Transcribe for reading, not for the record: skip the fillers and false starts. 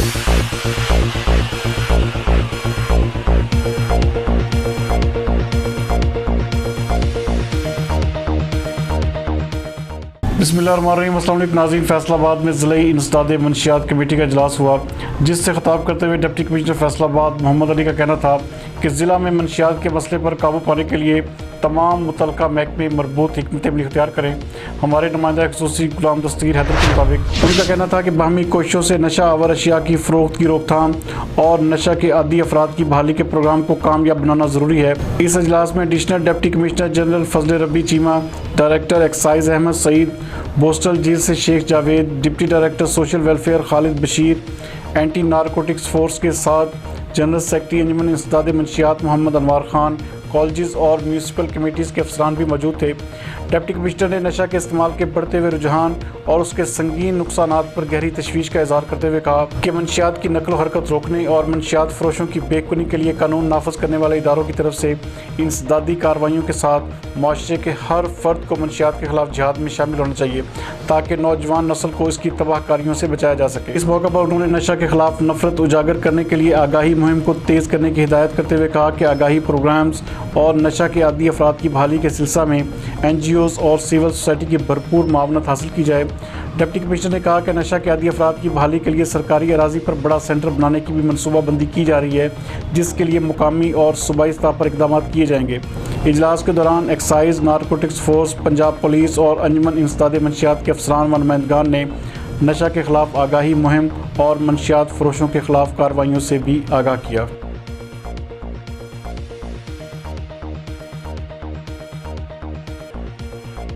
बिस्मिल्लाहिर्रहमानिर्रहीम। अस्सलाम वालेकुम नाज़रीन, फैसलाबाद में ज़िले इंसदाद मंशियात कमेटी का इजलास हुआ, जिससे खिताब करते हुए डिप्टी कमिश्नर फैसलाबाद मोहम्मद अली का कहना था कि ज़िला में मंशियात के मसले पर काबू पाने के लिए तमाम मुतलका महकमेमरबूत हिकमत अमली इख्तियार करें। हमारे नुमाइंदा खसूसी गुलाम दस्तगीर हैदर के मुताबिक उनका कहना था कि बाहमी कोशिशों से नशा आवर अशिया की फ़रोख्त की रोकथाम और नशा के आदी अफराद की बहाली के प्रोग्राम को कामयाब बनाना ज़रूरी है। इस अजलास में additional deputy commissioner general Fazal Rabi Cheema, director excise Ahmad Saeed, borstal jail से Shaikh Javed, deputy director social welfare Khalid Bashir, anti narcotics force के साथ general secretary Anjuman Insdad Manshiyat Mohammad Anwar Khan, colleges और म्यूनसिपल कमेटीज़ के अफसरान भी मौजूद थे। डिप्टी कमिश्नर ने नशा के इस्तेमाल के बढ़ते हुए रुझान और उसके संगीन नुकसानात पर गहरी तशवीश का इजहार करते हुए कहा कि मंशियात की नकल हरकत रोकने और मंशियात फरोशों की बेकुनी के लिए कानून नाफज करने वाले इदारों की तरफ से इंसदादी कार्रवाइयों के साथ माशरे के हर फर्द को मंशियात के खिलाफ जिहाद में शामिल होना चाहिए, ताकि नौजवान नस्ल को इसकी तबाहकारियों से बचाया जा सके। इस मौके पर उन्होंने नशा के खिलाफ नफरत उजागर करने के लिए आगाही मुहिम को तेज़ करने की हिदायत करते हुए कहा कि आगाही प्रोग्राम्स और नशा के आदी अफराद की बहाली के सिलसिले में NGOs और सिविल सोसाइटी की भरपूर मावनत हासिल की जाए। डिप्टी कमिश्नर ने कहा कि नशा के आदी अफराद की बहाली के लिए सरकारी अराजी पर बड़ा सेंटर बनाने की भी मनसूबाबंदी की जा रही है, जिसके लिए मुकामी और सूबाई सतह पर इक़दाम किए जाएंगे। इजलास के दौरान excise, narcotics force, Punjab police और अंजुमन इंसदाद मंशियात के अफसरान व नुमाइंदगान ने नशा के खिलाफ आगाही मुहिम और मंशियात फरोशों के खिलाफ कार्रवाइयों से भी आगाह किया।